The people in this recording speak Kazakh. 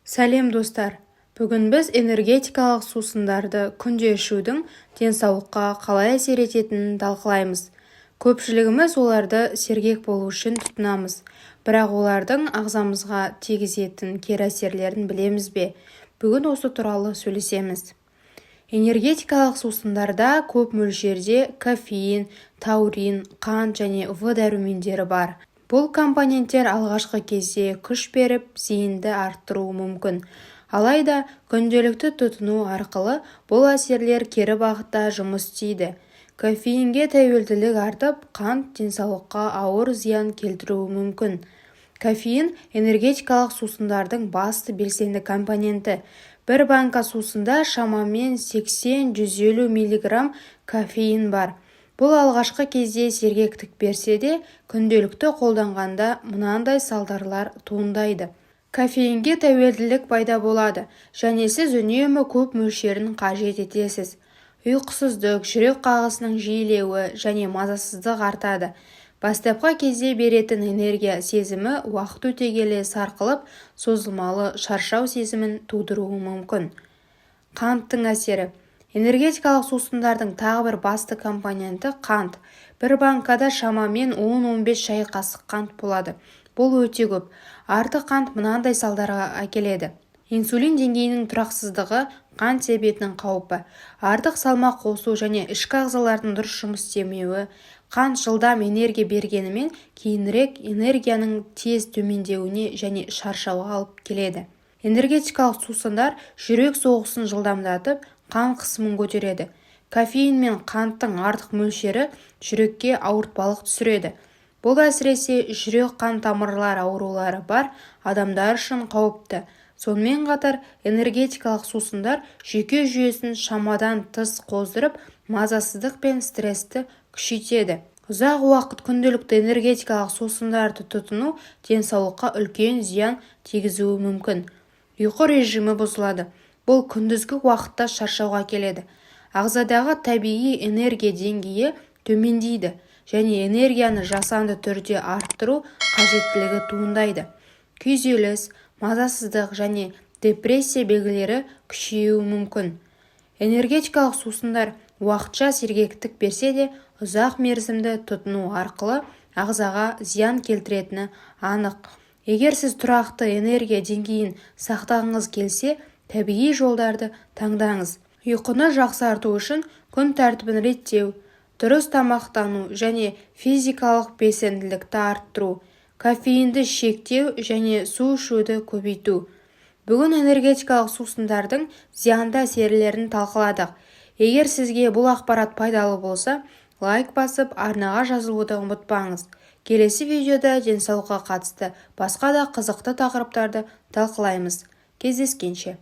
Сәлем достар! Бүгін біз энергетикалық сусындарды күнде ішудің денсаулыққа қалай әсер ететінін талқылаймыз. Көпшілігіміз оларды сергек болу үшін тұтынамыз, бірақ олардың ағзамызға тигізетін кері әсерлерін білеміз бе? Бүгін осы туралы сөйлесеміз. Энергетикалық сусындарда көп мөлшерде кофеин, таурин, қант және В дәрумендері бар. Бұл компоненттер алғашқы кезде күш беріп, зейінді арттыруы мүмкін. Алайда, күнделікті тұтыну арқылы бұл әсерлер кері бағытта жұмыс істейді. Кофеинге тәуелділік артып, қант денсаулыққа ауыр зиян келтіруі мүмкін. Кофеин энергетикалық сусындардың басты белсенді компоненті. Бір банка сусында шамамен 80-150 мг кофеин бар. Бұл алғашқы кезде сергектік берсе де, күнделікті қолданғанда мынандай салдарлар туындайды. Кофеинге тәуелділік пайда болады, және сіз үнемі көп мөлшерін қажет етесіз. Ұйқысыздық, жүрек қағысының жиілеуі және мазасыздық артады. Бастапқы кезде беретін энергия сезімі уақыт өте келе сарқылып, созылмалы шаршау сезімін тудыруы мүмкін. Қанттың әсері. Энергетикалық сусындардың тағы бір басты компоненті қант. Бір банкада шамамен 10-15 шай қасық қант болады. Бұл өте көп. Артық қант мынандай салдарға әкеледі. Инсулин деңгейінің тұрақсыздығы, қант диабетінің қаупі, артық салмақ қосу және ішкі ағзалардың дұрыс жұмыс істемеуі, қант жылдам энергия бергенімен кейінірек энергияның тез төмендеуіне және шаршауға алып келеді. Энергетикалық сусындар жүрек соғысын жылдамдатып, қан қысымын көтереді. Кофеин мен қанттың артық мөлшері жүрекке ауыртпалық түсіреді. Бұл әсіресе жүрек қан тамырлар аурулары бар адамдар үшін қауіпті. Сонымен қатар энергетикалық сусындар жүйке жүйесін шамадан тыс қоздырып, мазасыздық пен стрессті күшейтеді. Ұзақ уақыт күнделікті энергетикалық сусындарды тұтыну денсаулыққа үлкен зиян тигізуі мүмкін. Ұйқы режимі бұзылады. Бұл күндізгі уақытта шаршауға келеді. Ағзадағы табиғи энергия деңгейі төмендейді және энергияны жасанды түрде арттыру қажеттілігі туындайды. Күйзеліс, мазасыздық және депрессия белгілері күшеюі мүмкін. Энергетикалық сусындар уақытша сергектік берсе де, ұзақ мерзімді тұтыну арқылы ағзаға зиян келтіретіні анық. Егер сіз тұрақты энергия деңгейін сақтағыңыз келсе, табиғи жолдарды таңдаңыз. Ұйқыны жақсарту үшін күн тәртібін реттеу, дұрыс тамақтану және физикалық белсенділікті арттыру, кофеинді шектеу және су ішуді көбейту. Бүгін энергетикалық сусындардың зиянды әсерлерін талқыладық. Егер сізге бұл ақпарат пайдалы болса, лайк басып, арнаға жазылуды ұмытпаңыз. Келесі видеода денсаулыққа қатысты басқа да қызықты тақырыптарды талқылаймыз. Кездескенше.